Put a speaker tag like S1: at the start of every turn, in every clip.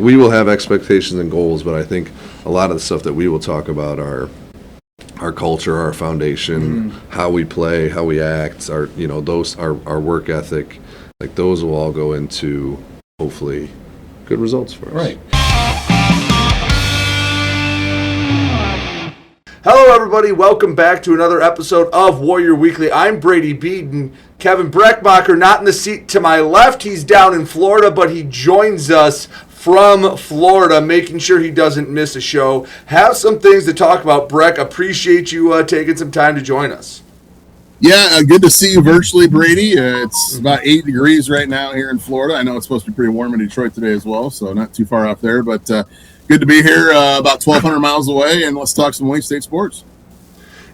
S1: we will have expectations and goals, but I think a lot of the stuff that we will talk about are our culture, our foundation, how we play, how we act, our work ethic. Like those will all go into hopefully good results for us.
S2: Right.
S3: Hello, everybody. Welcome back to another episode of Warrior Weekly. I'm Brady Beedon. Kevin Brechmacher, not in the seat to my left. He's down in Florida, but he joins us from Florida, making sure he doesn't miss a show. Have some things to talk about, Breck. Appreciate you taking some time to join us.
S2: Yeah, good to see you virtually, Brady. It's about 8 degrees right now here in Florida. I know it's supposed to be pretty warm in Detroit today as well, so not too far off there, but good to be here about 1,200 miles away, and let's talk some Wayne State sports.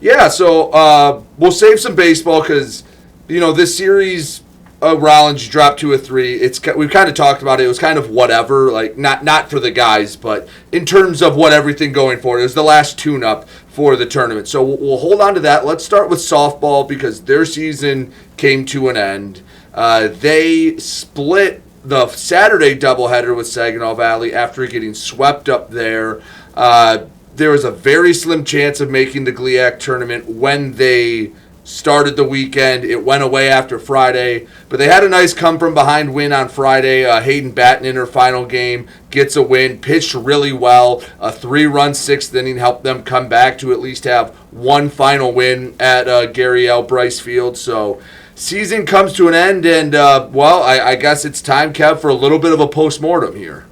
S3: Yeah, so we'll save some baseball because, this series, Rollins dropped 2 of 3. We've kind of talked about it. It was kind of whatever, like not for the guys, but in terms of what everything going forward. It was the last tune-up for the tournament. So we'll hold on to that. Let's start with softball because their season came to an end. They split the Saturday doubleheader with Saginaw Valley after getting swept up there. There was a very slim chance of making the GLIAC tournament when they started the weekend. It went away after Friday, but they had a nice come-from-behind win on Friday. Hayden Batten in her final game gets a win, pitched really well. A 3-run sixth inning helped them come back to at least have one final win at Gary L. Bryce Field. So season comes to an end, and, I guess it's time, Kev, for a little bit of a postmortem here.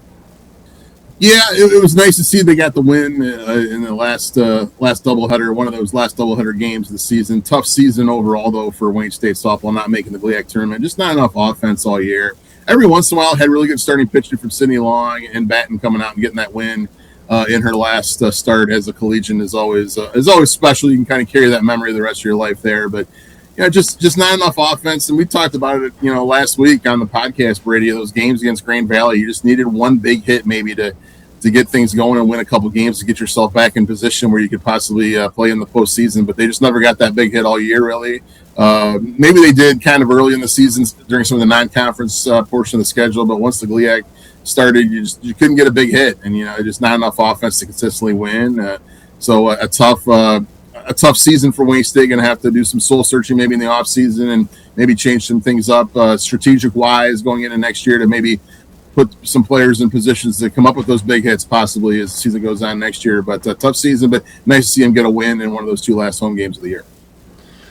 S2: Yeah, it was nice to see they got the win in the last doubleheader, one of those last doubleheader games of the season. Tough season overall, though, for Wayne State softball not making the GLIAC tournament. Just not enough offense all year. Every once in a while, had really good starting pitching from Sydney Long, and Batten coming out and getting that win in her last start as a collegian is always special. You can kind of carry that memory the rest of your life there, but just not enough offense. And we talked about it, last week on the podcast, Brady. Those games against Grand Valley, you just needed one big hit maybe to get things going and win a couple games to get yourself back in position where you could possibly play in the postseason. But they just never got that big hit all year, really. Maybe they did kind of early in the season during some of the non-conference portion of the schedule, but once the GLIAC started, you couldn't get a big hit, and just not enough offense to consistently win. So a tough season for Wayne State. Going to have to do some soul searching maybe in the off season and maybe change some things up strategic wise going into next year to maybe put some players in positions to come up with those big hits possibly as the season goes on next year. But a tough season, but nice to see him get a win in one of those 2 last home games of the year.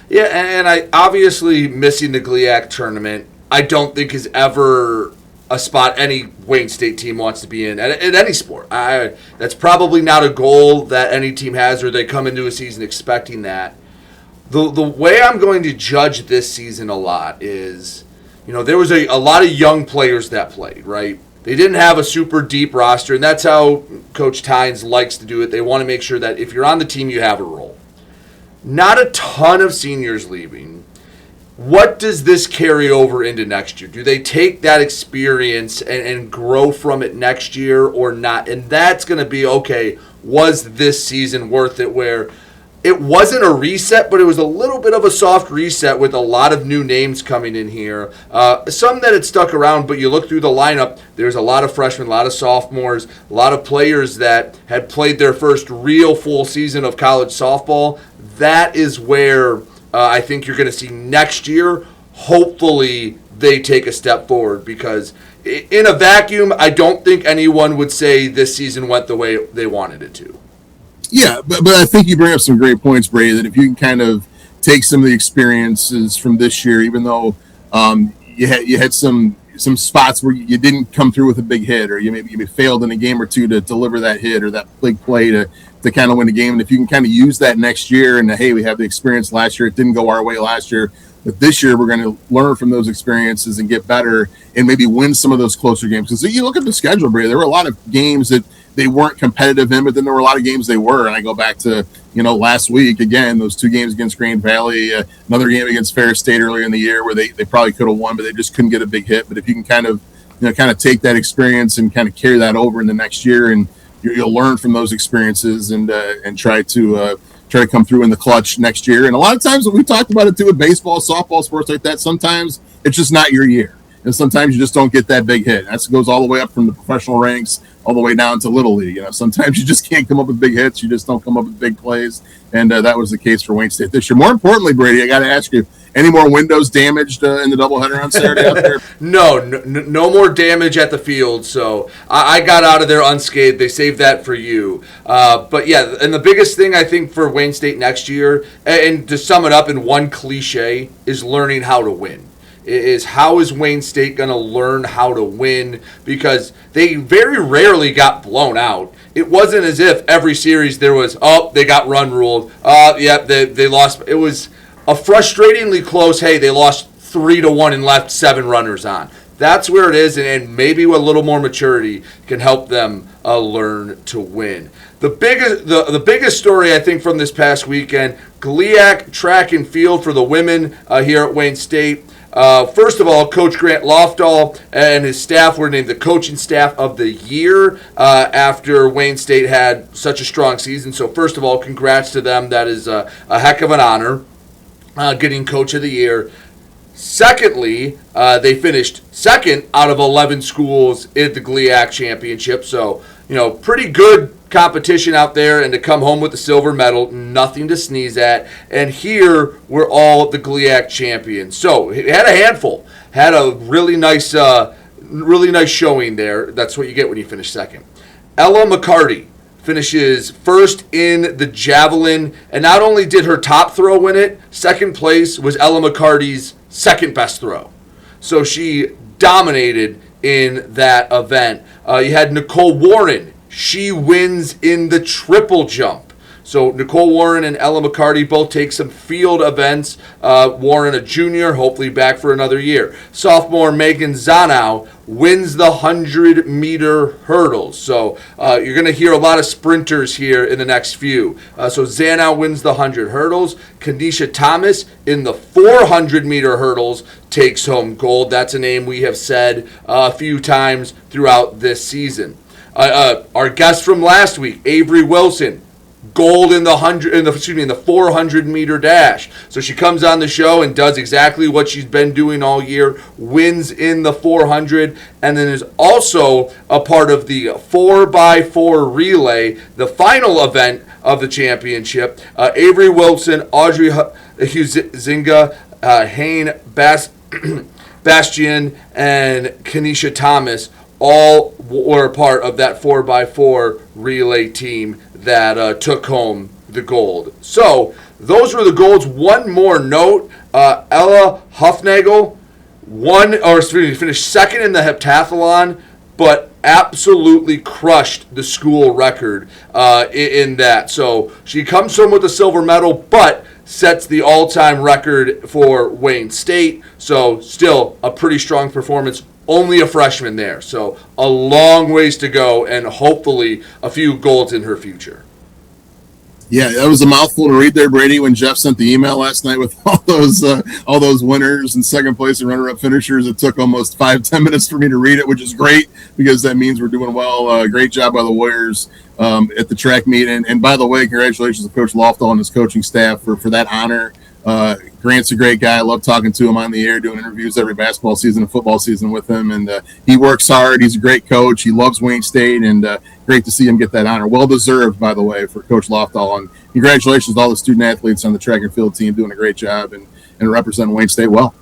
S3: Yeah, and I obviously missing the GLIAC tournament, I don't think is ever a spot any Wayne State team wants to be in at any sport. That's probably not a goal that any team has, or they come into a season expecting that. The way I'm going to judge this season a lot is, there was a lot of young players that played, right? They didn't have a super deep roster, and that's how Coach Tynes likes to do it. They want to make sure that if you're on the team, you have a role. Not a ton of seniors leaving. What does this carry over into next year? Do they take that experience and grow from it next year or not? And that's going to be, okay, was this season worth it, where it wasn't a reset, but it was a little bit of a soft reset with a lot of new names coming in here. Some that had stuck around, but you look through the lineup, there's a lot of freshmen, a lot of sophomores, a lot of players that had played their first real full season of college softball. That is where I think you're going to see next year. Hopefully they take a step forward, because in a vacuum, I don't think anyone would say this season went the way they wanted it to.
S2: Yeah, but I think you bring up some great points, Brady, that if you can kind of take some of the experiences from this year, even though you had some spots where you didn't come through with a big hit, or you maybe failed in a game or two to deliver that hit or that big play to kind of win the game. And if you can kind of use that next year and, hey, we have the experience last year, it didn't go our way last year, but this year we're going to learn from those experiences and get better and maybe win some of those closer games. Because you look at the schedule, Brady, there were a lot of games that they weren't competitive in, but then there were a lot of games they were. And I go back to, last week, again, those 2 games against Grand Valley, another game against Ferris State earlier in the year where they probably could have won, but they just couldn't get a big hit. But if you can kind of take that experience and kind of carry that over in the next year, and you'll learn from those experiences and try to come through in the clutch next year. And a lot of times, we talked about it too with baseball, softball, sports like that, sometimes it's just not your year. and sometimes you just don't get that big hit. That goes all the way up from the professional ranks all the way down to Little League. Sometimes you just can't come up with big hits. You just don't come up with big plays, and that was the case for Wayne State this year. More importantly, Brady, I got to ask you, any more windows damaged in the doubleheader on Saturday out there?
S3: No more damage at the field. So I got out of there unscathed. They saved that for you. But yeah, and the biggest thing I think for Wayne State next year, and to sum it up in one cliche, is learning how to win. How is Wayne State going to learn how to win? Because they very rarely got blown out. It wasn't as if every series there was, they got run ruled. They lost. It was a frustratingly close, hey, they lost 3-1 and left 7 runners on. That's where it is, and maybe with a little more maturity can help them learn to win. The biggest story, I think, from this past weekend, GLIAC track and field for the women here at Wayne State. First of all, Coach Grant Lofdahl and his staff were named the coaching staff of the year after Wayne State had such a strong season. So first of all, congrats to them. That is a heck of an honor, getting coach of the year. Secondly, they finished second out of 11 schools at the GLIAC championship. So, pretty good competition out there, and to come home with the silver medal, nothing to sneeze at. And here we're all the GLIAC champions. So it had a handful, had a really nice showing there. That's what you get when you finish second. Ella McCarty finishes first in the javelin, and not only did her top throw win it, second place was Ella McCarty's second best throw. So she dominated in that event. You had Nicole Warren. She wins in the triple jump. So Nicole Warren and Ella McCarty both take some field events. Warren, a junior, hopefully back for another year. Sophomore Megan Zanow wins the 100-meter hurdles. So you're going to hear a lot of sprinters here in the next few. So Zanow wins the 100 hurdles. Kanisha Thomas in the 400-meter hurdles takes home gold. That's a name we have said a few times throughout this season. Our guest from last week, Avery Wilson, gold in the 400-meter dash. So she comes on the show and does exactly what she's been doing all year, wins in the 400, and then is also a part of the 4x4 relay, the final event of the championship. Avery Wilson, Audrey Huizinga, Hayne Bastian, and Kanisha Thomas all were a part of that 4x4 relay team that took home the gold. So those were the golds. One more note: Ella Huffnagel finished second in the heptathlon, but absolutely crushed the school record in that. So she comes home with a silver medal, but sets the all-time record for Wayne State. So still a pretty strong performance. Only a freshman there, so a long ways to go, and hopefully a few golds in her future.
S2: Yeah, that was a mouthful to read there, Brady, when Jeff sent the email last night with all those winners and second place and runner-up finishers. It took almost 5-10 minutes for me to read it, which is great because that means we're doing well. Great job by the Warriors at the track meet. And by the way, congratulations to Coach Lofdahl and his coaching staff for that honor. Grant's a great guy. I love talking to him on the air, doing interviews every basketball season and football season with him. And he works hard. He's a great coach. He loves Wayne State, and great to see him get that honor. Well deserved, by the way, for Coach Lofdahl. And congratulations to all the student athletes on the track and field team doing a great job and representing Wayne State well.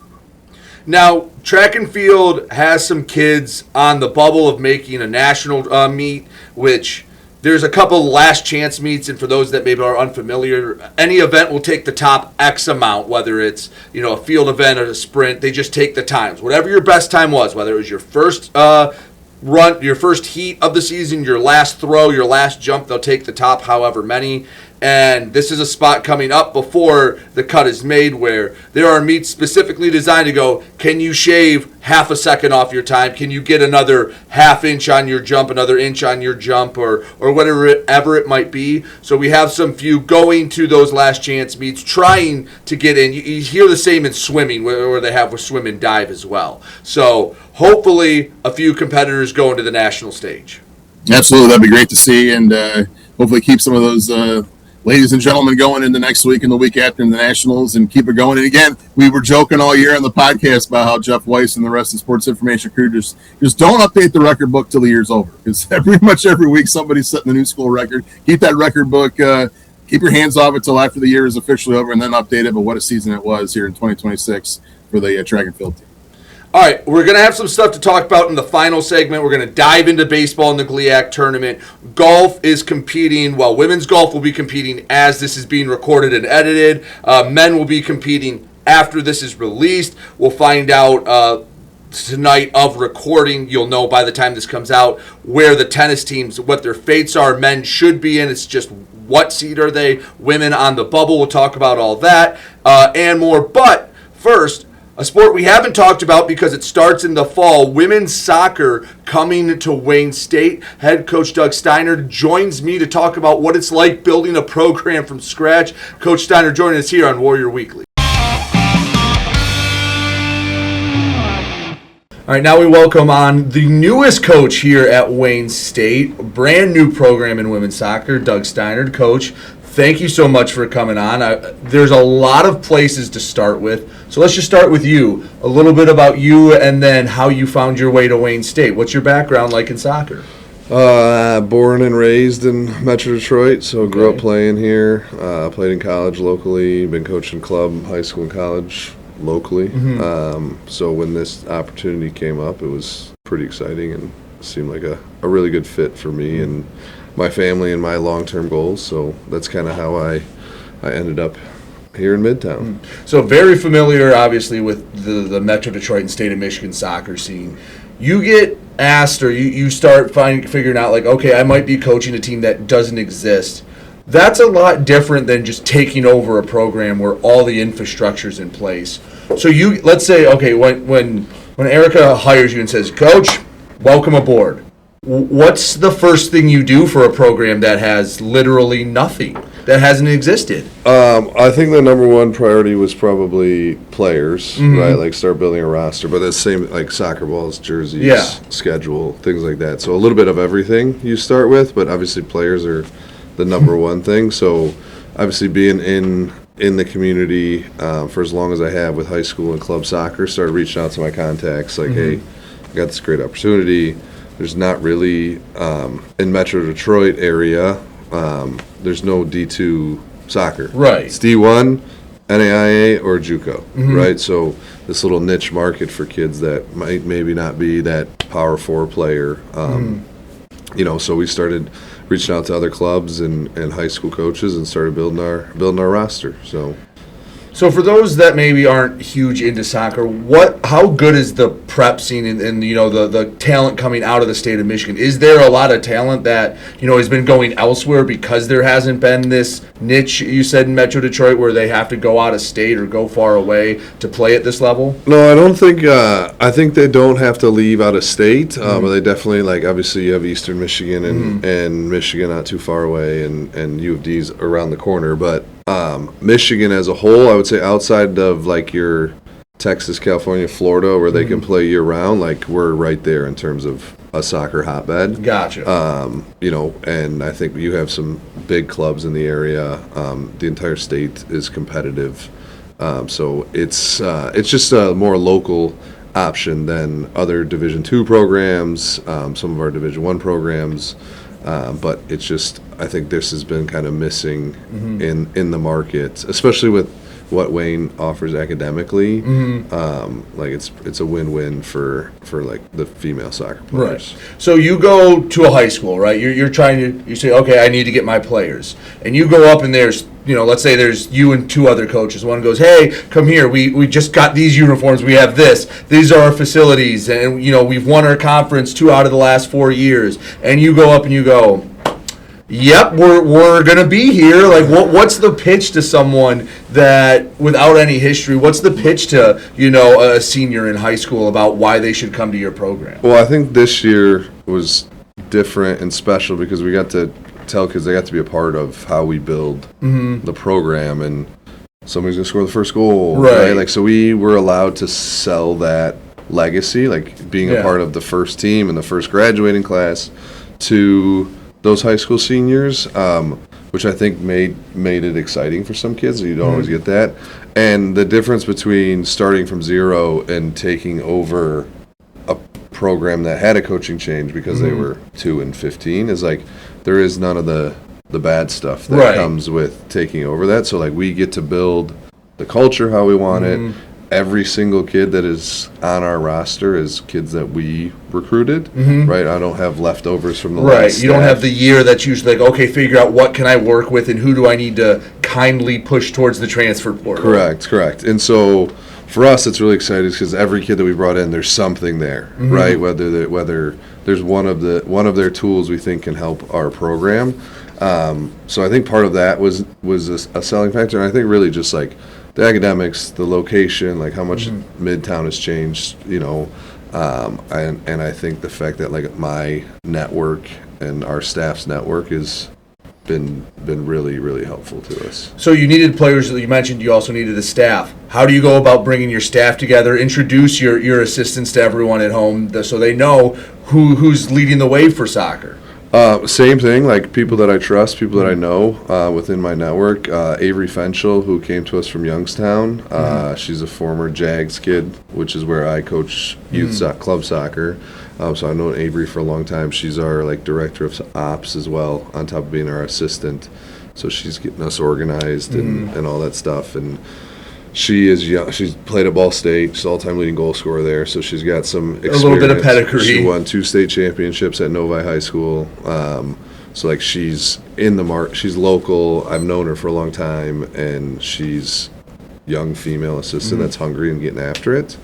S3: Now, track and field has some kids on the bubble of making a national meet, which there's a couple last chance meets, and for those that maybe are unfamiliar, any event will take the top X amount, whether it's a field event or a sprint. They just take the times. Whatever your best time was, whether it was your first run, your first heat of the season, your last throw, your last jump, they'll take the top however many. And this is a spot coming up before the cut is made where there are meets specifically designed to go, can you shave half a second off your time? Can you get another half inch on your jump, another inch on your jump, or whatever it might be? So we have some few going to those last chance meets, trying to get in. You hear the same in swimming, where they have with swim and dive as well. So hopefully a few competitors going to the national stage.
S2: Absolutely. That'd be great to see, and hopefully keep some of those ladies and gentlemen, going into next week and the week after in the Nationals and keep it going. And again, we were joking all year on the podcast about how Jeff Weiss and the rest of the sports information crew just don't update the record book till the year's over, because pretty much every week somebody's setting the new school record. Keep that record book, keep your hands off it till after the year is officially over, and then update it. But what a season it was here in 2026 for the track and field team.
S3: All right, we're going to have some stuff to talk about in the final segment. We're going to dive into baseball in the GLIAC tournament. Golf is competing. Well, women's golf will be competing as this is being recorded and edited. Men will be competing after this is released. We'll find out tonight of recording. You'll know by the time this comes out where the tennis teams, what their fates are. Men should be in. It's just what seed are they? Women on the bubble. We'll talk about all that and more. But first, a sport we haven't talked about because it starts in the fall, women's soccer coming to Wayne State. Head coach Doug Steinard joins me to talk about what it's like building a program from scratch. Coach Steinard joining us here on Warrior Weekly. All right, now we welcome on the newest coach here at Wayne State, brand new program in women's soccer, Doug Steinard. Coach, thank you so much for coming on. There's a lot of places to start with, so let's just start with you. A little bit about you and then how you found your way to Wayne State. What's your background like in soccer?
S1: Born and raised in Metro Detroit, so grew up playing here. Played in college locally, been coaching club, high school and college locally. So when this opportunity came up, it was pretty exciting and seemed like a really good fit for me and my family and my long-term goals. So that's kind of how I ended up here in Midtown.
S3: So very familiar, obviously, with the Metro Detroit and State of Michigan soccer scene. You get asked, or you start figuring out, like, okay, I might be coaching a team that doesn't exist. That's a lot different than just taking over a program where all the infrastructure's in place. So let's say, okay, when Erica hires you and says, Coach, welcome aboard. What's the first thing you do for a program that has literally nothing, that hasn't existed?
S1: I think the number one priority was probably players, right? Like start building a roster, but that's same like soccer balls, jerseys, schedule, things like that. So a little bit of everything you start with, but obviously players are the number one thing. So obviously being in the community for as long as I have with high school and club soccer, started reaching out to my contacts like, hey, I got this great opportunity. There's not really, in Metro Detroit area, there's no D2 soccer.
S3: Right.
S1: It's D1, NAIA, or JUCO, right? So this little niche market for kids that might maybe not be that Power 4 player. So we started reaching out to other clubs and high school coaches and started building our roster.
S3: So for those that maybe aren't huge into soccer, how good is the prep scene and the talent coming out of the state of Michigan? Is there a lot of talent that has been going elsewhere because there hasn't been this niche, you said, in Metro Detroit, where they have to go out of state or go far away to play at this level?
S1: No, I don't think. I think they don't have to leave out of state, but they definitely, like, obviously you have Eastern Michigan and Michigan not too far away, and U of D's around the corner, but. Michigan as a whole, I would say outside of like your Texas, California, Florida, where they can play year round, like we're right there in terms of a soccer hotbed.
S3: Gotcha.
S1: And I think you have some big clubs in the area. The entire state is competitive. So it's just a more local option than other Division II programs, some of our Division I programs. But it's just, I think this has been kind of missing in the market, especially with what Wayne offers academically. Like it's a win-win for like the female soccer players.
S3: Right. So you go to a high school, right? You say, okay, I need to get my players, and you go up and there's let's say there's you and two other coaches. One goes, hey, come here. We just got these uniforms. We have this. These are our facilities. And, we've won our conference 2 out of the last 4 years. And you go up and you go, yep, we're going to be here. Like, what's the pitch to someone that, without any history, what's the pitch to, a senior in high school about why they should come to your program?
S1: Well, I think this year was different and special because we got to tell kids they got to be a part of how we build the program, and somebody's gonna score the first goal, right? Like, so we were allowed to sell that legacy, like being a part of the first team and the first graduating class to those high school seniors. which I think made it exciting for some kids. You don't always get that. And the difference between starting from zero and taking over a program that had a coaching change because they were 2 and 15 is like there is none of the bad stuff that comes with taking over that. So like we get to build the culture how we want it. Every single kid that is on our roster is kids that we recruited, right? I don't have leftovers from the last
S3: You don't have the year that's usually like, okay, figure out what can I work with and who do I need to kindly push towards the transfer portal.
S1: Correct. And so for us, it's really exciting because every kid that we brought in, there's something there, right? Whether there's one of their tools we think can help our program. So I think part of that was a selling factor, and I think really just like the academics, the location, like how much Midtown has changed, and I think the fact that like my network and our staff's network has been really, really helpful to us.
S3: So you needed players that you mentioned. You also needed a staff. How do you go about bringing your staff together? Introduce your assistants to everyone at home so they know who's leading the way for soccer.
S1: Same thing, like people that I trust, people that I know within my network. Avery Fenchel, who came to us from Youngstown. She's a former Jags kid, which is where I coach youth club soccer. So I've known Avery for a long time. She's our like director of ops as well, on top of being our assistant. So she's getting us organized and all that stuff. And she is young. She's played at Ball State. She's all-time leading goal scorer there, so she's got some experience.
S3: A little bit of pedigree.
S1: She won 2 state championships at Novi High School. So like she's in the she's local. I've known her for a long time, and she's young female assistant that's hungry and getting after it.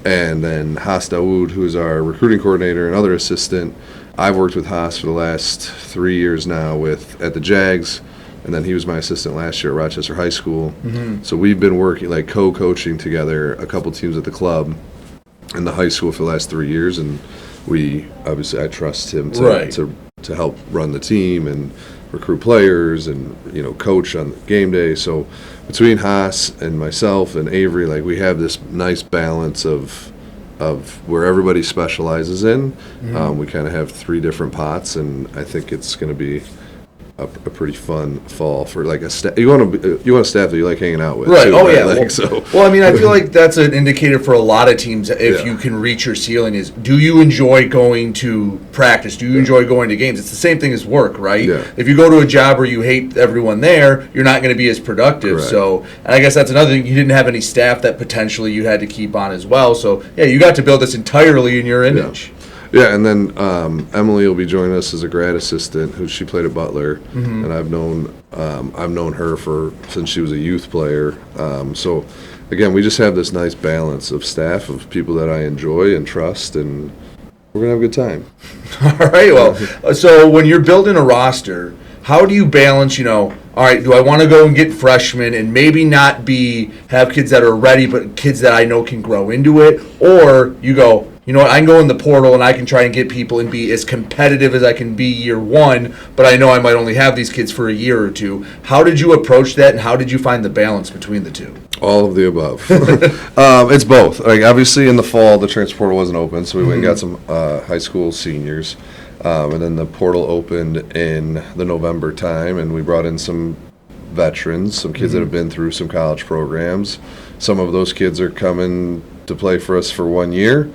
S1: And then Haas Dawood, who is our recruiting coordinator and other assistant. I've worked with Haas for the last 3 years now at the Jags. And then he was my assistant last year at Rochester High School. So we've been working, like co-coaching together a couple teams at the club in the high school for the last 3 years. And I trust him to help run the team and recruit players and, coach on game day. So between Haas and myself and Avery, like we have this nice balance of where everybody specializes in. We kind of have 3 different pots, and I think it's going to be a pretty fun fall for like a staff. You want a staff that you like hanging out with,
S3: right?
S1: Too,
S3: Oh
S1: right?
S3: yeah.
S1: Well,
S3: I mean, I feel like that's an indicator for a lot of teams. If you can reach your ceiling, is do you enjoy going to practice? Do you enjoy going to games? It's the same thing as work, right?
S1: Yeah.
S3: If you go to a job where you hate everyone there, you're not going to be as productive.
S1: Correct.
S3: So, and I guess that's another thing. You didn't have any staff that potentially you had to keep on as well. So yeah, you got to build this entirely in your image.
S1: Yeah, and then Emily will be joining us as a grad assistant, who she played at Butler, and I've known her since she was a youth player. So again, we just have this nice balance of staff of people that I enjoy and trust, and we're gonna have a good time.
S3: All right. Well, so when you're building a roster, how do you balance? All right, do I want to go and get freshmen and maybe not have kids that are ready, but kids that I know can grow into it, or you go, you know what, I can go in the portal and I can try and get people and be as competitive as I can be year one, but I know I might only have these kids for a year or two. How did you approach that, and how did you find the balance between the two?
S1: All of the above. It's both. Like obviously in the fall, the transfer portal wasn't open, so we went and got some high school seniors, and then the portal opened in the November time, and we brought in some veterans, some kids that have been through some college programs. Some of those kids are coming to play for us for 1 year.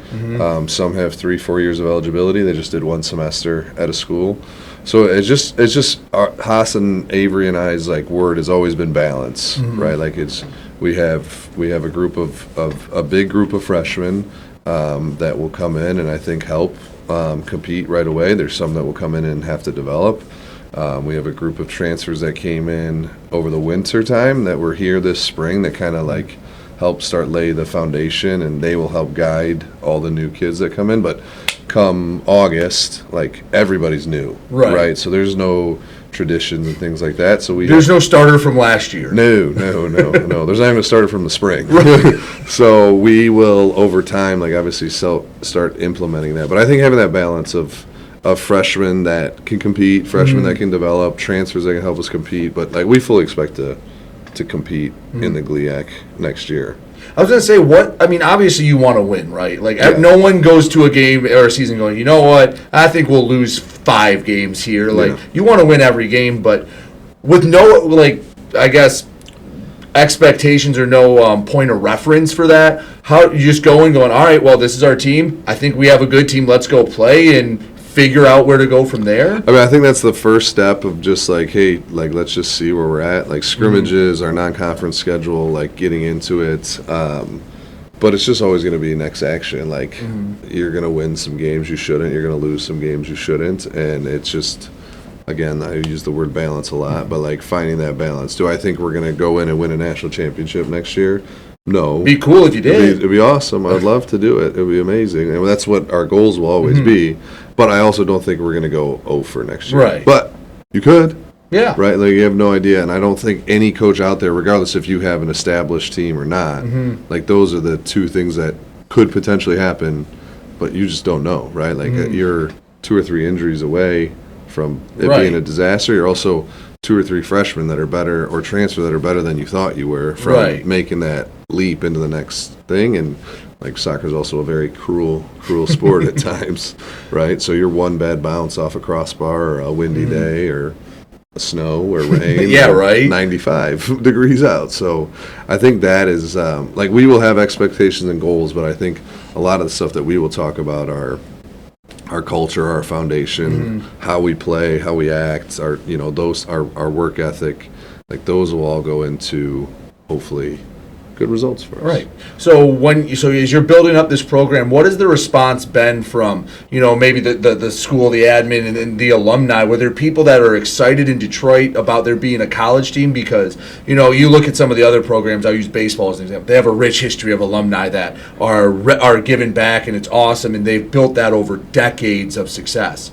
S1: Some have 3-4 years of eligibility. They just did 1 semester at a school. So it's just Haas and Avery and I's like word has always been balance, right? Like we have a group of a big group of freshmen that will come in and I think help compete right away. There's some that will come in and have to develop. We have a group of transfers that came in over the winter time that were here this spring that kind of like help lay the foundation, and they will help guide all the new kids that come in. But come August, like everybody's new, right? So there's no traditions and things like that. So
S3: there's no starter from last year.
S1: No. There's not even a starter from the spring. So we will over time, like obviously, start implementing that. But I think having that balance of freshmen that can compete, freshmen that can develop, transfers that can help us compete. But like we fully expect to compete in the GLIAC next year.
S3: I was going to say, obviously you want to win, right? Like, no one goes to a game or a season going, you know what, I think we'll lose 5 games here. Like, you want to win every game, but with no, like, I guess, expectations or no point of reference for that, how you just going, all right, well, this is our team. I think we have a good team. Let's go play and figure out where to go from there.
S1: I mean, I think that's the first step of just like, hey, like, let's just see where we're at. Like, scrimmages, our non-conference schedule, like, getting into it. But it's just always going to be next action. Like, you're going to win some games you shouldn't. You're going to lose some games you shouldn't. And it's just, again, I use the word balance a lot, but, like, finding that balance. Do I think we're going to go in and win a national championship next year? No.
S3: Be cool if you did.
S1: It'd be awesome. I'd love to do it. It'd be amazing. And that's what our goals will always be. But I also don't think we're going to go 0 for next year.
S3: Right.
S1: But you could.
S3: Yeah.
S1: Right? Like, you have no idea. And I don't think any coach out there, regardless if you have an established team or not, like, those are the two things that could potentially happen, but you just don't know, right? Like, you're 2 or 3 injuries away from it being a disaster. You're also 2 or 3 freshmen that are better or transfer that are better than you thought you were from making that leap into the next thing. And, like, soccer is also a very cruel sport at times, right? So you're one bad bounce off a crossbar or a windy day or snow or rain.
S3: Yeah,
S1: or
S3: right.
S1: 95 degrees out. So I think that is, like, we will have expectations and goals, but I think a lot of the stuff that we will talk about are our culture, our foundation, how we play, how we act, our, you know, those, our work ethic, like, those will all go into, hopefully, good results for us.
S3: Right. So as you're building up this program, what has the response been from, you know, maybe the school, the admin, and the alumni? Were there people that are excited in Detroit about there being a college team? Because, you know, you look at some of the other programs, I'll use baseball as an example. They have a rich history of alumni that are giving back, and it's awesome, and they've built that over decades of success.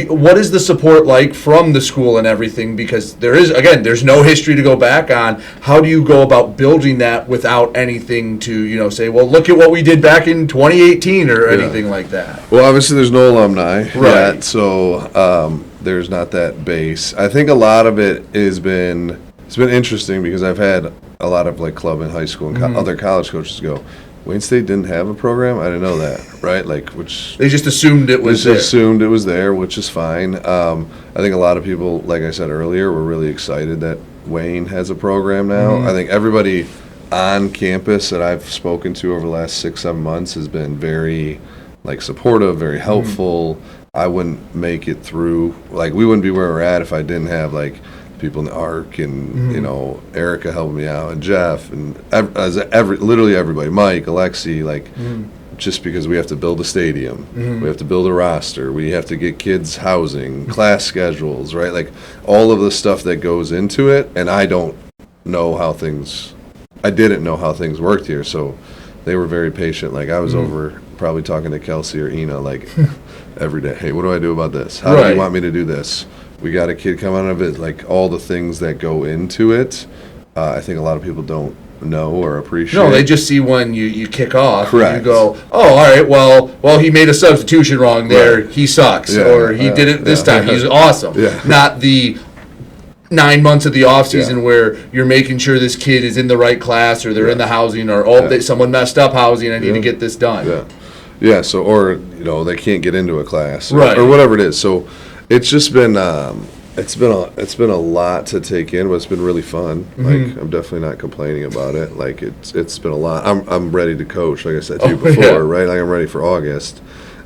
S3: What is the support like from the school and everything? Because there's no history to go back on. How do you go about building that without anything to, you know, say, well, look at what we did back in 2018 or anything like that?
S1: Well, obviously there's no alumni yet, so there's not that base. I think a lot of it it's been interesting because I've had a lot of, like, club and high school and other college coaches go, Wayne State didn't have a program? I didn't know that, right? Like, which
S3: they just assumed it was there.
S1: Assumed it was there, which is fine. I think a lot of people, like I said earlier, were really excited that Wayne has a program now. I think everybody on campus that I've spoken to over the last 6-7 months has been very, like, supportive, very helpful. I wouldn't make it through, like, we wouldn't be where we're at if I didn't have, like, people in the ARC and, you know, Erica helping me out and Jeff and literally everybody, Mike, Alexi, like, just because we have to build a stadium, we have to build a roster, we have to get kids housing, class schedules, right? Like, all of the stuff that goes into it, and I didn't know how things worked here, so they were very patient. Like, I was over probably talking to Kelsey or Ina, like, every day, hey, what do I do about this? How do you want me to do this? We got a kid coming out of it, like, all the things that go into it. I think a lot of people don't know or appreciate.
S3: No, they just see when you kick off.
S1: Correct.
S3: And you go, oh, all right, well, he made a substitution wrong there. Right. He sucks.
S1: Yeah,
S3: or he did it this time. He's awesome.
S1: Yeah.
S3: Not the 9 months of the off season where you're making sure this kid is in the right class or they're in the housing or someone messed up housing. I need to get this done.
S1: Yeah. So, or, you know, they can't get into a class
S3: or
S1: whatever it is. So it's just been it's been a lot to take in, but it's been really fun. Like, I'm definitely not complaining about it. Like, it's been a lot. I'm ready to coach, like I said to you before, right? Like, I'm ready for August.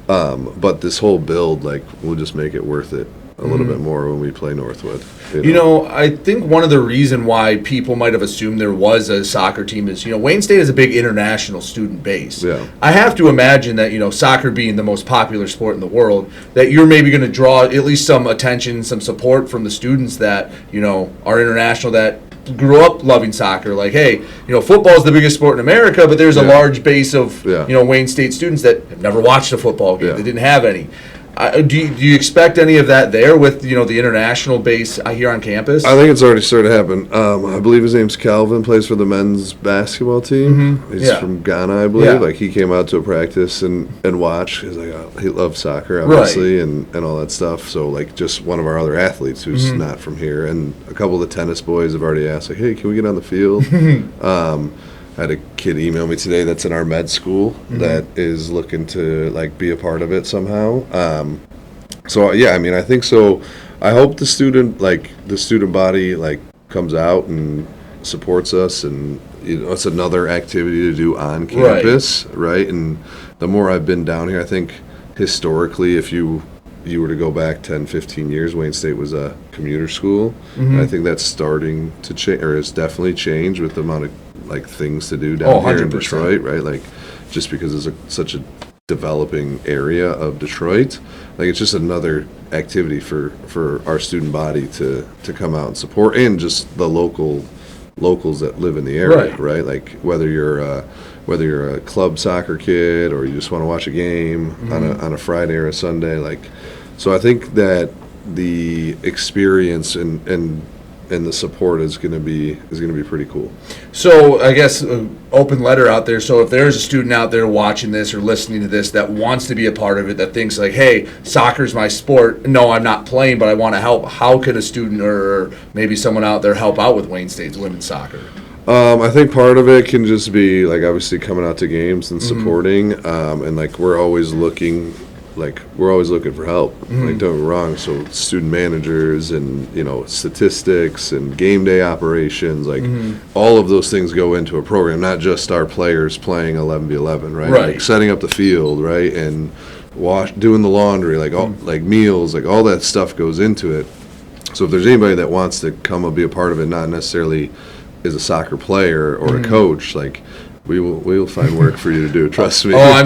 S1: But this whole build, like, we'll just make it worth it a little bit more when we play Northwood.
S3: You know, I think one of the reason why people might have assumed there was a soccer team is, you know, Wayne State has a big international student base.
S1: Yeah.
S3: I have to imagine that, you know, soccer being the most popular sport in the world, that you're maybe going to draw at least some attention, some support from the students that, you know, are international, that grew up loving soccer. Like, hey, you know, football is the biggest sport in America, but there's a large base of, you know, Wayne State students that have never watched a football game. They didn't have any. Do you expect any of that there with, you know, the international base here on campus?
S1: I think it's already started to happen. I believe his name's Calvin, plays for the men's basketball team. He's from Ghana, I believe. Like, he came out to a practice and watched. He's like, he loves soccer, obviously, and all that stuff. So, like, just one of our other athletes who's not from here. And a couple of the tennis boys have already asked, like, hey, can we get on the field? I had a kid email me today that's in our med school that is looking to, like, be a part of it somehow. So, yeah, I mean, I think so. I hope the student body comes out and supports us, and it's another activity to do on campus, right? And the more I've been down here, I think historically, if you were to go back 10, 15 years, Wayne State was a commuter school. And I think that's starting to change, or it's definitely changed with the amount of things to do down here in
S3: 100%.
S1: Detroit, right? Just because it's such a developing area of Detroit, it's just another activity for our student body to come out and support, and just the locals that live in the area, right? Whether you're a club soccer kid or you just want to watch a game on a Friday or a Sunday, so I think that the experience and the support is going to be pretty cool.
S3: So I guess open letter out there. So if there's a student out there watching this or listening to this that wants to be a part of it, that thinks hey, soccer's my sport. No, I'm not playing, but I want to help. How could a student or maybe someone out there help out with Wayne State's women's soccer?
S1: I think part of it can just be obviously coming out to games and supporting, and we're always looking for help. Don't get me wrong. So student managers and statistics and game day operations, all of those things go into a program, not just our players playing 11v11, right? Setting up the field, right, and doing the laundry, meals, all that stuff goes into it. So if there's anybody that wants to come and be a part of it, not necessarily as a soccer player or a coach, we will find work for you to do. Trust me.
S3: I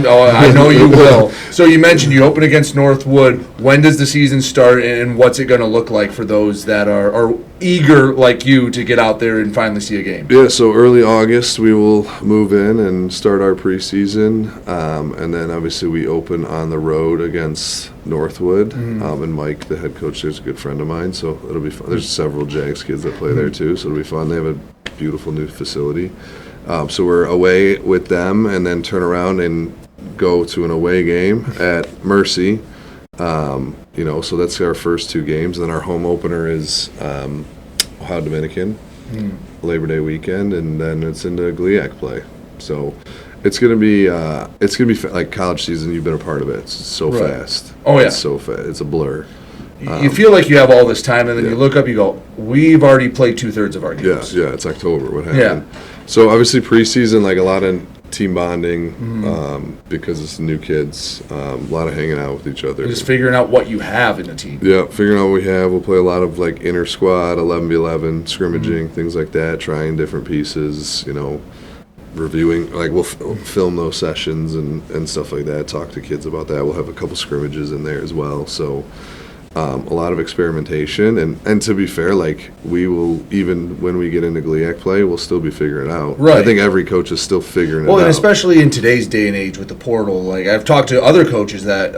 S3: know you will. So you mentioned you open against Northwood. When does the season start, and what's it going to look like for those that are eager like you to get out there and finally see a game?
S1: Yeah, so early August we will move in and start our preseason, and then obviously we open on the road against Northwood. And Mike, the head coach, there's a good friend of mine, so it'll be fun. There's several Jags kids that play there too, so it'll be fun. They have a beautiful new facility. So we're away with them, and then turn around and go to an away game at Mercy. So that's our first two games. And then our home opener is Ohio Dominican, Labor Day weekend, and then it's into GLIAC play. So it's gonna be like college season. You've been a part of it. It's so fast.
S3: Oh yeah,
S1: it's so fast. It's a blur.
S3: You feel like you have all this time, and then you look up, you go, we've already played 2/3 of our games.
S1: Yeah, it's October. What happened? Yeah. So obviously preseason, a lot of team bonding, because it's new kids, a lot of hanging out with each other.
S3: Just figuring out what you have in the team.
S1: Yeah, figuring out what we have. We'll play a lot of inter squad, 11v11, scrimmaging, things like that, trying different pieces, reviewing, we'll film those sessions and stuff like that, talk to kids about that. We'll have a couple scrimmages in there as well. So a lot of experimentation, and to be fair, we will, even when we get into GLIAC play, we'll still be figuring it out.
S3: Right.
S1: I think every coach is still figuring it out.
S3: Well, and especially in today's day and age with the portal, I've talked to other coaches that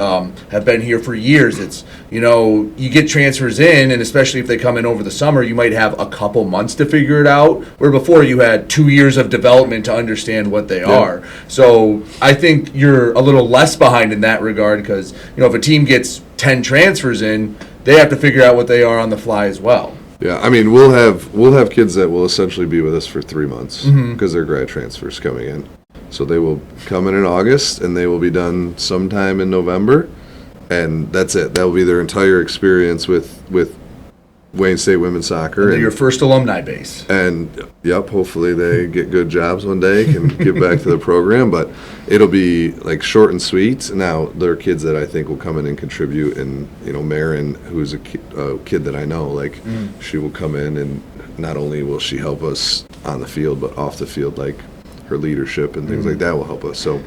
S3: have been here for years. It's, you get transfers in, and especially if they come in over the summer, you might have a couple months to figure it out, where before you had 2 years of development to understand what they are. So I think you're a little less behind in that regard, because, if a team gets 10 transfers in, they have to figure out what they are on the fly as well.
S1: Yeah, I mean, we'll have kids that will essentially be with us for 3 months because they're grad transfers coming in. So they will come in August, and they will be done sometime in November, and that's it. That will be their entire experience with Wayne State women's soccer.
S3: And your first alumni base.
S1: And, hopefully they get good jobs one day, can give back to the program. But it'll be, short and sweet. Now, there are kids that I think will come in and contribute. And, Marin, who's a kid that I know, she will come in, and not only will she help us on the field, but off the field, her leadership and things like that will help us. So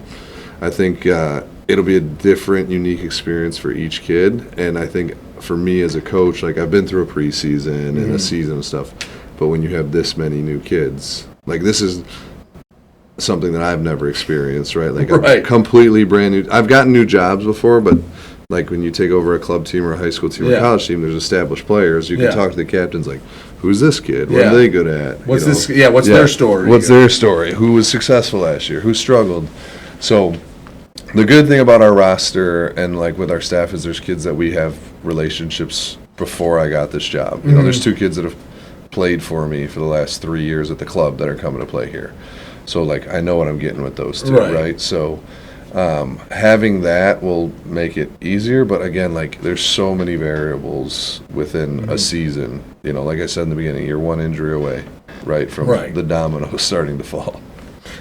S1: I think it'll be a different, unique experience for each kid. And I think for me as a coach, I've been through a preseason and a season and stuff, but when you have this many new kids, this is something that I've never experienced, right? I'm completely brand new. I've gotten new jobs before, but when you take over a club team or a high school team or a college team, there's established players. You can talk to the captains, who's this kid? What are they good at?
S3: What's this? Yeah, what's their story?
S1: What's their story? Who was successful last year? Who struggled? So the good thing about our roster and with our staff is there's kids that we have relationships before I got this job. There's 2 kids that have played for me for the last 3 years at the club that are coming to play here. So I know what I'm getting with those 2, right? So Having that will make it easier, but again, like there's so many variables within a season. You know, like I said in the beginning, you're one injury away, right, from the dominoes starting to fall.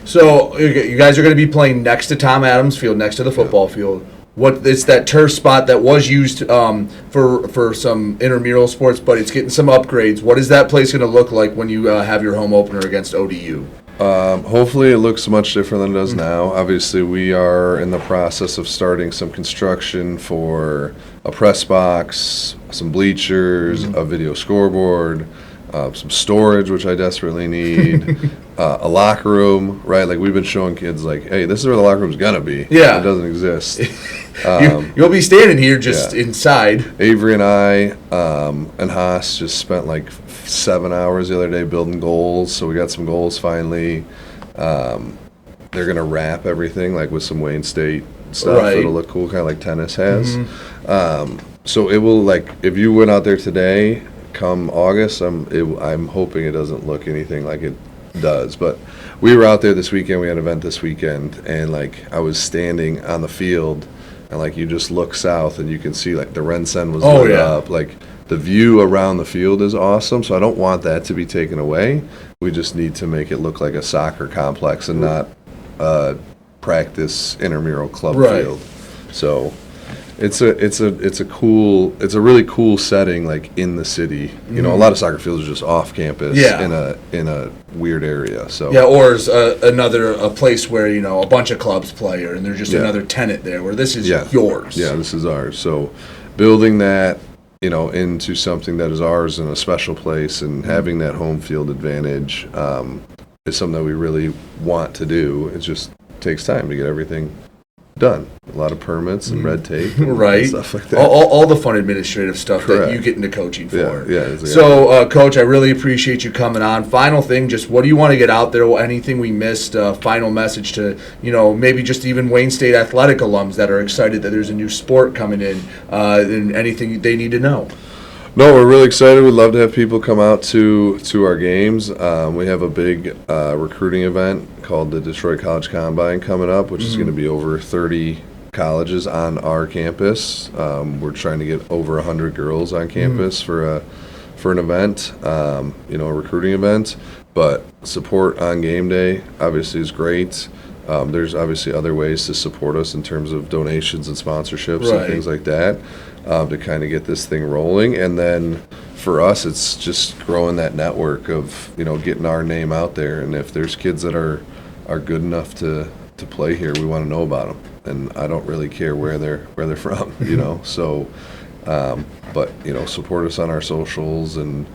S3: So you guys are going to be playing next to Tom Adams Field, next to the football field. What it's that turf spot that was used for some intramural sports, but it's getting some upgrades. What is that place going to look like when you have your home opener against ODU?
S1: Hopefully it looks much different than it does now. Obviously, we are in the process of starting some construction for a press box, some bleachers, a video scoreboard, some storage, which I desperately need, a locker room, right? Like we've been showing kids, like, hey, this is where the locker room's gonna be.
S3: Yeah.
S1: It doesn't exist.
S3: You'll be standing here just inside.
S1: Avery and I and Haas just spent like 7 hours the other day building goals, so we got some goals finally. They're gonna wrap everything like with some Wayne State stuff.
S3: Right.
S1: It'll look cool, kind of like tennis has. So it will, like, if you went out there today, come August, I'm hoping it doesn't look anything like it does. But we were out there this weekend. We had an event this weekend, and like I was standing on the field, and like you just look south and you can see like the Rensen was lit up. Like the view around the field is awesome. So I don't want that to be taken away. We just need to make it look like a soccer complex and not a practice intramural club field. So it's a really cool setting, like in the city. You know, a lot of soccer fields are just off campus in a weird area. So
S3: or is a place where a bunch of clubs play, and there's just another tenant there. Where this is yours.
S1: Yeah, this is ours. So building that into something that is ours in a special place and having that home field advantage is something that we really want to do. It just takes time to get everything done. A lot of permits and red tape and stuff like that.
S3: All the fun administrative stuff that you get into coaching for.
S1: Yeah. Exactly.
S3: So, Coach, I really appreciate you coming on. Final thing, just what do you want to get out there? Anything we missed? Final message to, maybe just even Wayne State athletic alums that are excited that there's a new sport coming in, and anything they need to know.
S1: No, we're really excited. We'd love to have people come out to our games. We have a big recruiting event called the Detroit College Combine coming up, which is going to be over 30 colleges on our campus. We're trying to get over 100 girls on campus for an event, a recruiting event. But support on game day obviously is great. There's obviously other ways to support us in terms of donations and sponsorships and things like that. To kind of get this thing rolling. And then for us, it's just growing that network of, getting our name out there. And if there's kids that are good enough to play here, we want to know about them. And I don't really care where they're from, So, but, support us on our socials. And,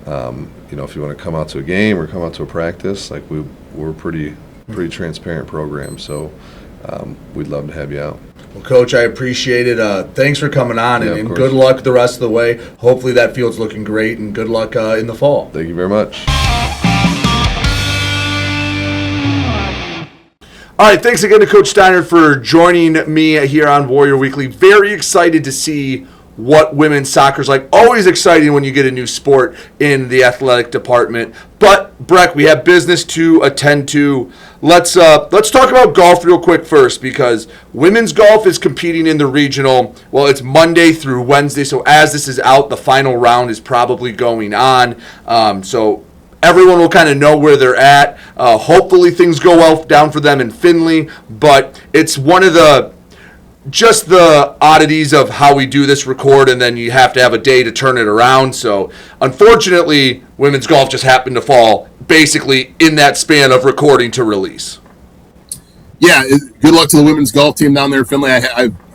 S1: if you want to come out to a game or come out to a practice, like we're pretty transparent program. So we'd love to have you out.
S3: Well, Coach, I appreciate it. Thanks for coming on, and good luck the rest of the way. Hopefully that field's looking great, and good luck in the fall.
S1: Thank you very much.
S3: All right, thanks again to Coach Steinard for joining me here on Warrior Weekly. Very excited to see what women's soccer is like. Always exciting when you get a new sport in the athletic department. But, Breck, we have business to attend to. Let's talk about golf real quick first, because women's golf is competing in the regional. Well, it's Monday through Wednesday, so as this is out, the final round is probably going on. So everyone will kind of know where they're at. Hopefully things go well down for them in Findlay, but it's one of the oddities of how we do this record, and then you have to have a day to turn it around. So unfortunately, women's golf just happened to fall basically in that span of recording to release.
S2: Yeah, good luck to the women's golf team down there in Findlay.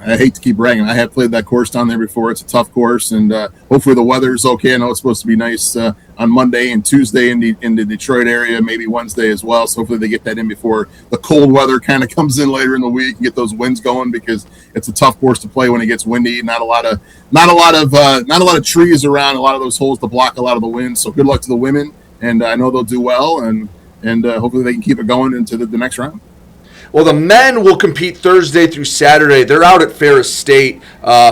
S2: I hate to keep bragging. I have played that course down there before. It's a tough course, and hopefully the weather's okay. I know it's supposed to be nice on Monday and Tuesday in the Detroit area, maybe Wednesday as well. So hopefully they get that in before the cold weather kind of comes in later in the week and get those winds going, because it's a tough course to play when it gets windy. Not a lot of trees around. A lot of those holes to block a lot of the wind. So good luck to the women, and I know they'll do well, and hopefully they can keep it going into the next round.
S3: Well, the men will compete Thursday through Saturday. They're out at Ferris State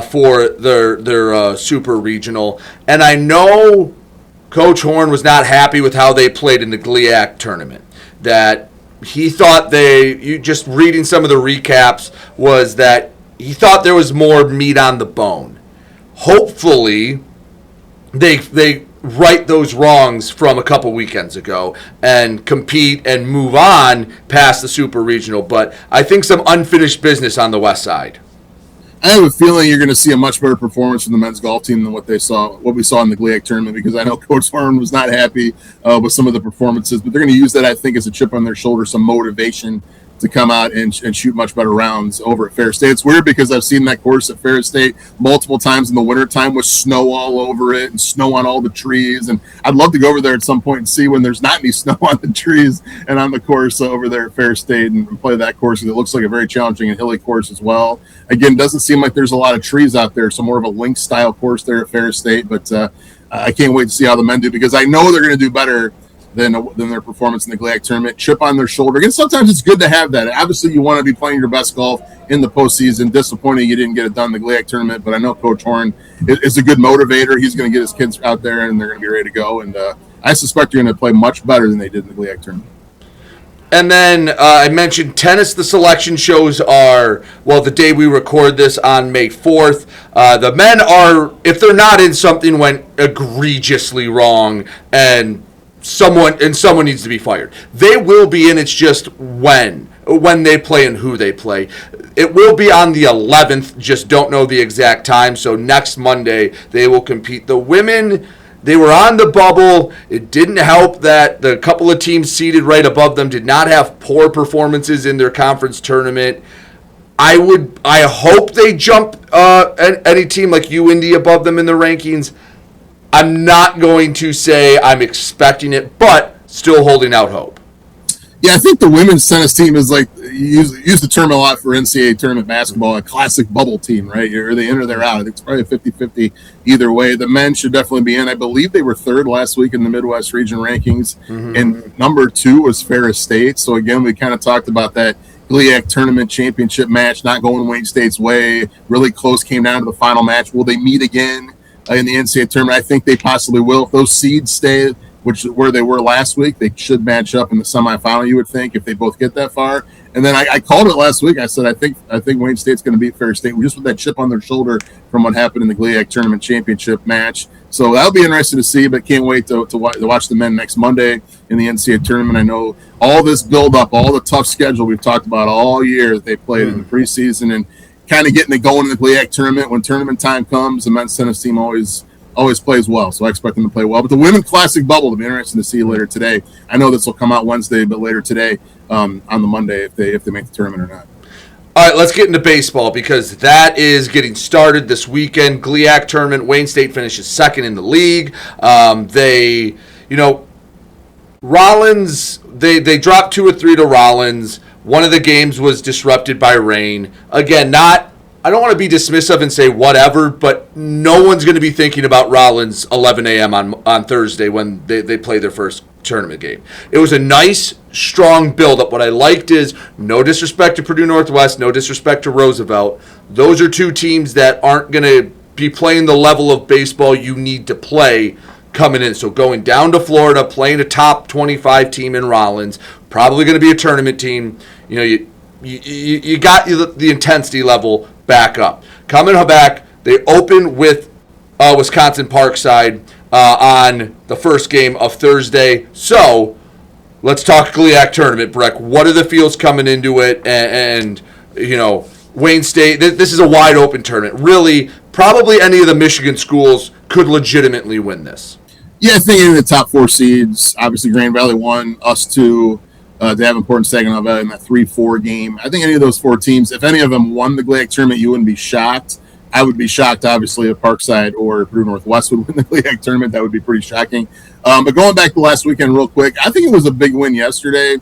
S3: for their super regional. And I know Coach Horn was not happy with how they played in the GLIAC tournament. That he thought just reading some of the recaps was that he thought there was more meat on the bone. Hopefully, they right those wrongs from a couple weekends ago and compete and move on past the Super Regional. But I think some unfinished business on the West Side.
S2: I have a feeling you're going to see a much better performance from the men's golf team than what we saw in the GLIAC tournament, because I know Coach Horn was not happy with some of the performances, but they're going to use that, I think, as a chip on their shoulder, some motivation to come out and shoot much better rounds over at Ferris State. It's weird because I've seen that course at Ferris State multiple times in the wintertime with snow all over it and snow on all the trees. And I'd love to go over there at some point and see when there's not any snow on the trees and on the course over there at Ferris State and play that course. It looks like a very challenging and hilly course as well. Again, doesn't seem like there's a lot of trees out there, so more of a link style course there at Ferris State. But I can't wait to see how the men do, because I know they're going to do better than their performance in the GLIAC tournament. Chip on their shoulder. Again, sometimes it's good to have that. Obviously, you want to be playing your best golf in the postseason. Disappointing you didn't get it done in the GLIAC tournament, but I know Coach Horn is a good motivator. He's going to get his kids out there, and they're going to be ready to go. And I suspect they're going to play much better than they did in the GLIAC tournament.
S3: And then I mentioned tennis. The selection shows are, well, the day we record this on May 4th. The men are, if they're not in, something went egregiously wrong, and someone needs to be fired. They will be in. It's just when they play and who they play. It will be on the 11th. Just don't know the exact time. So next Monday they will compete. The women, they were on the bubble. It didn't help that the couple of teams seated right above them did not have poor performances in their conference tournament. I hope they jump any team like UIndy above them in the rankings. I'm not going to say I'm expecting it, but still holding out hope.
S2: Yeah, I think the women's tennis team is like, use the term a lot for NCAA tournament basketball, a classic bubble team, right? Or they enter, they're out. I think it's probably a 50-50 either way. The men should definitely be in. I believe they were third last week in the Midwest region rankings, and number 2 was Ferris State. So again, we kind of talked about that GLIAC tournament championship match not going Wayne State's way. Really close, came down to the final match. Will they meet again in the NCAA tournament? I think they possibly will. If those seeds stay where they were last week, they should match up in the semifinal, you would think, if they both get that far. And then I called it last week. I said I think Wayne State's going to beat Ferris State just with that chip on their shoulder from what happened in the GLIAC tournament championship match. So that'll be interesting to see, but can't wait to watch the men next Monday in the NCAA tournament. I know all this build-up, all the tough schedule we've talked about all year that they played in the preseason, and kind of getting it going in the GLIAC tournament. When tournament time comes, the men's tennis team always plays well, so I expect them to play well. But the women classic bubble will be interesting to see later today. I know this will come out Wednesday, but later today on the Monday if they make the tournament or not.
S3: All right, let's get into baseball, because that is getting started this weekend. GLIAC tournament, Wayne State finishes second in the league. Rollins, they dropped 2 or 3 to Rollins. One of the games was disrupted by rain. Again, I don't want to be dismissive and say whatever, but no one's going to be thinking about Rollins 11 a.m. on Thursday when they play their first tournament game. It was a nice, strong build-up. What I liked is, no disrespect to Purdue Northwest, no disrespect to Roosevelt. Those are 2 teams that aren't going to be playing the level of baseball you need to play coming in. So going down to Florida, playing a top 25 team in Rollins, probably going to be a tournament team. You got the intensity level back up. Coming back, they open with Wisconsin Parkside on the first game of Thursday. So let's talk GLIAC tournament, Breck. What are the feels coming into it? And Wayne State, this is a wide open tournament. Really, probably any of the Michigan schools could legitimately win this.
S2: Yeah, I think in the top 4 seeds, obviously Grand Valley 1, us 2, Davenport and Saginaw Valley in that 3-4 game. I think any of those 4 teams, if any of them won the GLIAC tournament, you wouldn't be shocked. I would be shocked, obviously, if Parkside or Purdue Northwest would win the GLIAC tournament. That would be pretty shocking. But going back to last weekend real quick, I think it was a big win yesterday.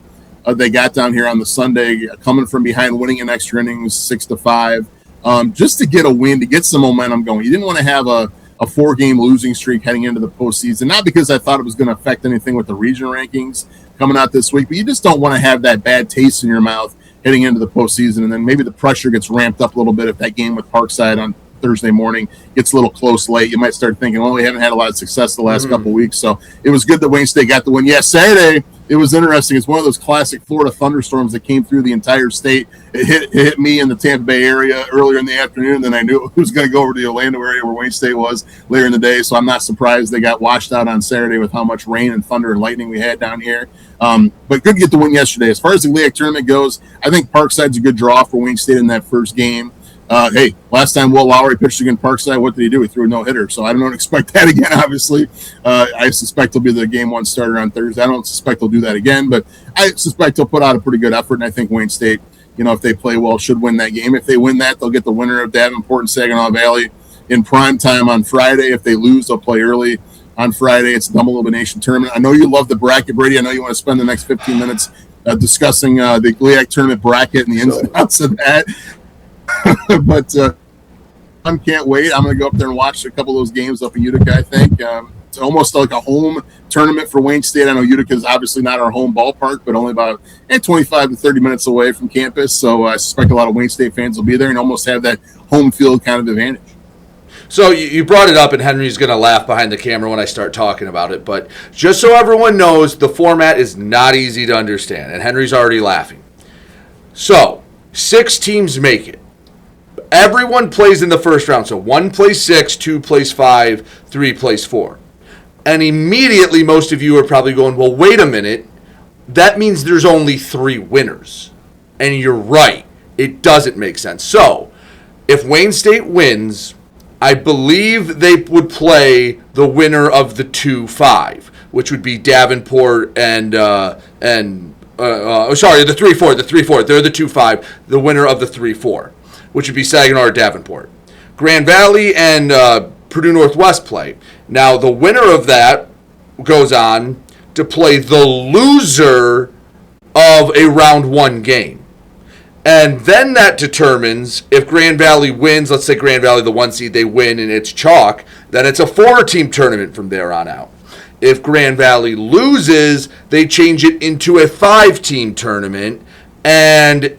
S2: They got down here on the Sunday, coming from behind, winning in extra innings, 6-5, just to get a win, to get some momentum going. You didn't want to have a 4-game losing streak heading into the postseason, not because I thought it was going to affect anything with the region rankings coming out this week, but you just don't want to have that bad taste in your mouth heading into the postseason, and then maybe the pressure gets ramped up a little bit if that game with Parkside on Thursday morning gets a little close late. You might start thinking, well, we haven't had a lot of success the last couple of weeks, so it was good that Wayne State got the win. Yeah, Saturday, it was interesting. It's one of those classic Florida thunderstorms that came through the entire state. It hit me in the Tampa Bay area earlier in the afternoon. Then I knew it was going to go over to the Orlando area where Wayne State was later in the day. So I'm not surprised they got washed out on Saturday with how much rain and thunder and lightning we had down here. But good to get the win yesterday. As far as the GLIAC tournament goes, I think Parkside's a good draw for Wayne State in that first game. Hey, last time Will Lowry pitched against Parkside, what did he do? He threw a no-hitter. So I don't expect that again, obviously. I suspect he'll be the game one starter on Thursday. I don't suspect he'll do that again, but I suspect he'll put out a pretty good effort, and I think Wayne State, if they play well, should win that game. If they win that, they'll get the winner of Davenport and Saginaw Valley in prime time on Friday. If they lose, they'll play early on Friday. It's a double elimination tournament. I know you love the bracket, Brady. I know you want to spend the next 15 minutes discussing the GLIAC tournament bracket and the ins and outs of that. But I can't wait. I'm going to go up there and watch a couple of those games up in Utica, I think. It's almost like a home tournament for Wayne State. I know Utica is obviously not our home ballpark, but only about 25 to 30 minutes away from campus. So I suspect a lot of Wayne State fans will be there and almost have that home field kind of advantage.
S3: So you brought it up, and Henry's going to laugh behind the camera when I start talking about it. But just so everyone knows, the format is not easy to understand, and Henry's already laughing. So 6 teams make it. Everyone plays in the first round. So 1 plays 6, 2 plays 5, 3 plays 4. And immediately most of you are probably going, well, wait a minute. That means there's only 3 winners. And you're right. It doesn't make sense. So if Wayne State wins, I believe they would play the winner of the 2-5, which would be Davenport and the 3-4. The 3-4. They're the 2-5. The winner of the 3-4. Which would be Saginaw or Davenport. Grand Valley and Purdue Northwest play. Now, the winner of that goes on to play the loser of a round 1 game. And then that determines if Grand Valley wins, let's say Grand Valley, the 1 seed, they win and it's chalk, then it's a 4-team tournament from there on out. If Grand Valley loses, they change it into a 5-team tournament, and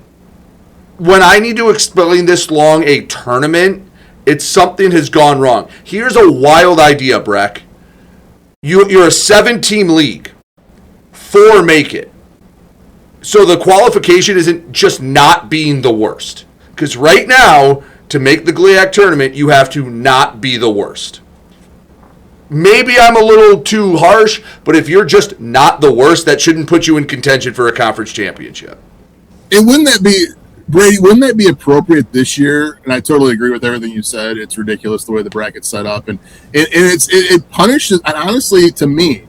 S3: when I need to explain this long a tournament, it's something has gone wrong. Here's a wild idea, Breck. You're a 7-team league. 4 make it. So the qualification isn't just not being the worst. Because right now, to make the GLIAC tournament, you have to not be the worst. Maybe I'm a little too harsh, but if you're just not the worst, that shouldn't put you in contention for a conference championship.
S2: And wouldn't that be... Brady, wouldn't that be appropriate this year? And I totally agree with everything you said. It's ridiculous the way the bracket's set up, and it punishes. And honestly, to me,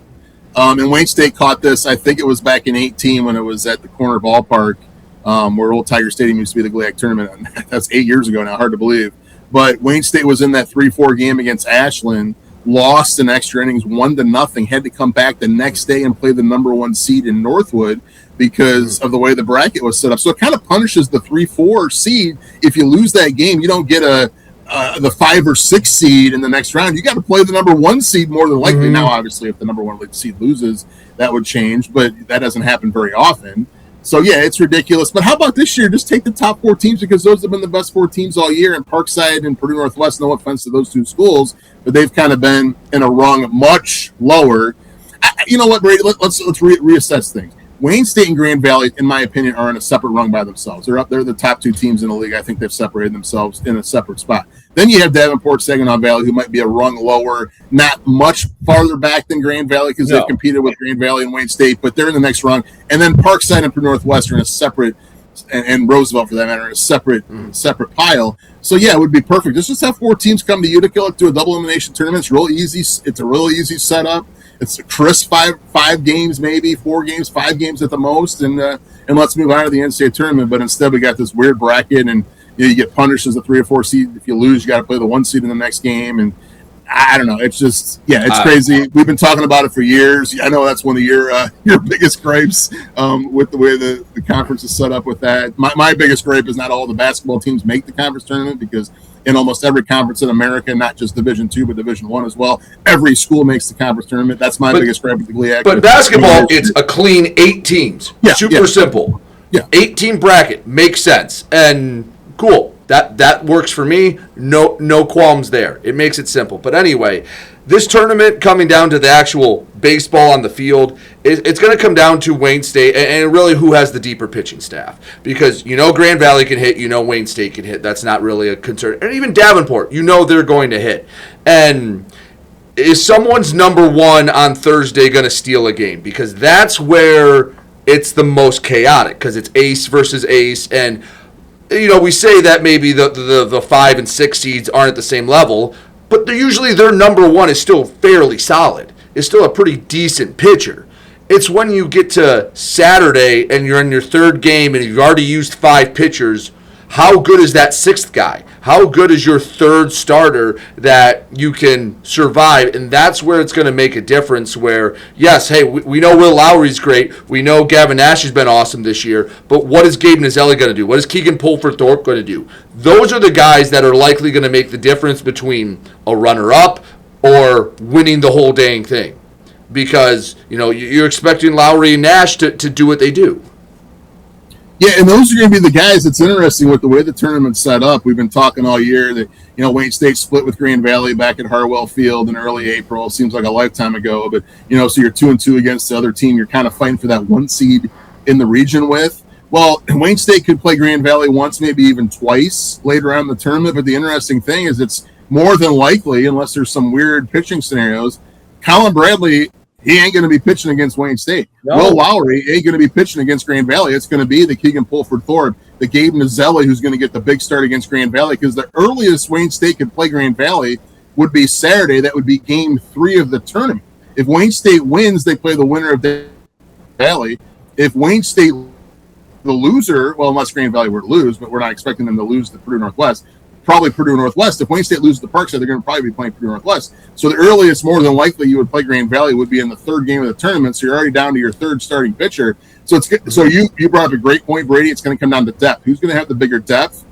S2: and Wayne State caught this. I think it was back in 2018 when it was at the corner ballpark where Old Tiger Stadium used to be the GLIAC tournament. That's 8 years ago now. Hard to believe, but Wayne State was in that 3-4 game against Ashland, lost in extra innings, 1-0. Had to come back the next day and play the number 1 seed in Northwood, because of the way the bracket was set up. So it kind of punishes the 3-4 seed. If you lose that game, you don't get the 5 or 6 seed in the next round. You got to play the number 1 seed more than likely. Now, obviously, if the number 1 seed loses, that would change, but that doesn't happen very often. So, yeah, it's ridiculous. But how about this year? Just take the top 4 teams, because those have been the best 4 teams all year. And Parkside and Purdue Northwest, no offense to those 2 schools, but they've kind of been in a rung much lower. You know what, Brady? Let's reassess things. Wayne State and Grand Valley, in my opinion, are in a separate rung by themselves. They're the top 2 teams in the league. I think they've separated themselves in a separate spot. Then you have Davenport, Saginaw Valley, who might be a rung lower, not much farther back than Grand Valley, because they've competed with Grand Valley and Wayne State, but they're in the next rung. And then Parkside and Purdue Northwest are in a separate, and Roosevelt for that matter, in a separate pile. So yeah, it would be perfect. Just have 4 teams come to Utica. Let's do a double elimination tournament. It's real easy. It's a real easy setup. It's a crisp 5 games, maybe 4 games, 5 games at the most, and let's move on to the NCAA tournament. But instead, we got this weird bracket, and you get punished as a 3 or 4 seed. If you lose, you got to play the 1 seed in the next game, and I don't know. It's just, it's crazy. We've been talking about it for years. I know that's one of your biggest gripes with the way the conference is set up with that. My biggest gripe is not all the basketball teams make the conference tournament, because in almost every conference in America, not just Division II, but Division I as well, every school makes the conference tournament. That's my biggest gripe with the GLIAC.
S3: But basketball, it's a clean 8 teams. Super simple. 8-team bracket. Makes sense. And cool. That works for me. No qualms there. It makes it simple. But anyway, this tournament coming down to the actual baseball on the field, it's going to come down to Wayne State and really who has the deeper pitching staff. Because Grand Valley can hit, Wayne State can hit. That's not really a concern. And even Davenport, they're going to hit. And is someone's number one on Thursday going to steal a game? Because that's where it's the most chaotic, because it's ace versus ace. And, we say that maybe the 5 and 6 seeds aren't at the same level, but usually their number one is still fairly solid. It's still a pretty decent pitcher. It's when you get to Saturday and you're in your third game and you've already used 5 pitchers, how good is that 6th guy? How good is your 3rd starter that you can survive? And that's where it's going to make a difference where, yes, hey, we know Will Lowry's great. We know Gavin Nash has been awesome this year. But what is Gabe Nazelli going to do? What is Keegan Pulford-Thorpe going to do? Those are the guys that are likely going to make the difference between a runner-up or winning the whole dang thing. Because, you're expecting Lowry and Nash to do what they do.
S2: Yeah, and those are going to be the guys. It's interesting with the way the tournament's set up. We've been talking all year that, Wayne State split with Grand Valley back at Harwell Field in early April. Seems like a lifetime ago. But, so you're 2-2 against the other team. You're kind of fighting for that 1 seed in the region with. Well, Wayne State could play Grand Valley once, maybe even twice later on in the tournament. But the interesting thing is it's more than likely, unless there's some weird pitching scenarios, Colin Bradley, he ain't going to be pitching against Wayne State. No. Will Lowry ain't going to be pitching against Grand Valley. It's going to be the Keegan Pulford-Thorpe, the Gabe Nazelli, who's going to get the big start against Grand Valley, because the earliest Wayne State could play Grand Valley would be Saturday. That would be game 3 of the tournament. If Wayne State wins, they play the winner of Valley. If Wayne State, the loser, well, unless Grand Valley were to lose, but we're not expecting them to lose to Purdue Northwest, probably Purdue Northwest. If Wayne State loses the Parkside, they're going to probably be playing Purdue Northwest. So the earliest, more than likely, you would play Grand Valley would be in the 3rd game of the tournament. So you're already down to your 3rd starting pitcher. So it's good. So you brought up a great point, Brady. It's going to come down to depth. Who's going to have the bigger depth?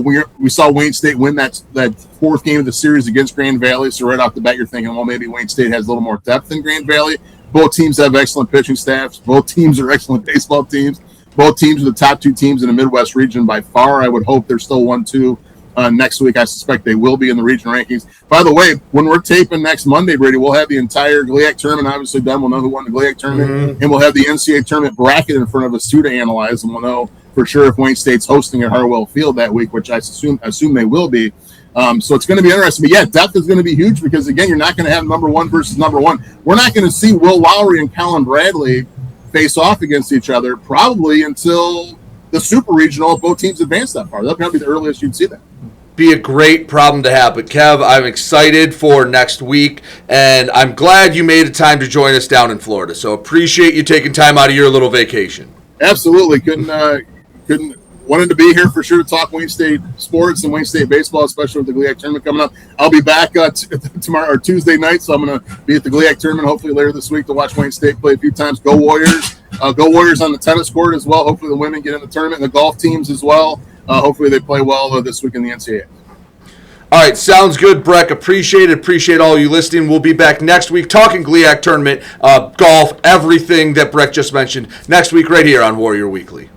S2: We saw Wayne State win that 4th game of the series against Grand Valley. So right off the bat, you're thinking, well, maybe Wayne State has a little more depth than Grand Valley. Both teams have excellent pitching staffs. Both teams are excellent baseball teams. Both teams are the top 2 teams in the Midwest region by far. I would hope they're still 1-2. Next week, I suspect they will be in the region rankings. By the way, when we're taping next Monday, Brady, we'll have the entire GLIAC tournament obviously done. We'll know who won the GLIAC tournament, and we'll have the NCAA tournament bracket in front of us too to analyze, and we'll know for sure if Wayne State's hosting at Harwell Field that week, which I assume they will be. So it's going to be interesting. But yeah, depth is going to be huge because again, you're not going to have number 1 versus number 1. We're not going to see Will Lowry and Colin Bradley face off against each other probably until the super regional if both teams advance that far. That'll probably be the earliest you'd see that.
S3: Be a great problem to have. But Kev, I'm excited for next week, and I'm glad you made the time to join us down in Florida. So appreciate you taking time out of your little vacation.
S2: Absolutely. Wanted to be here for sure to talk Wayne State sports and Wayne State baseball, especially with the GLIAC tournament coming up. I'll be back tomorrow or Tuesday night, so I'm going to be at the GLIAC tournament hopefully later this week to watch Wayne State play a few times. Go Warriors. Go Warriors on the tennis court as well. Hopefully the women get in the tournament and the golf teams as well. Hopefully they play well this week in the NCAA.
S3: All right, sounds good, Breck. Appreciate all you listening. We'll be back next week talking GLIAC tournament, golf, everything that Breck just mentioned next week right here on Warrior Weekly.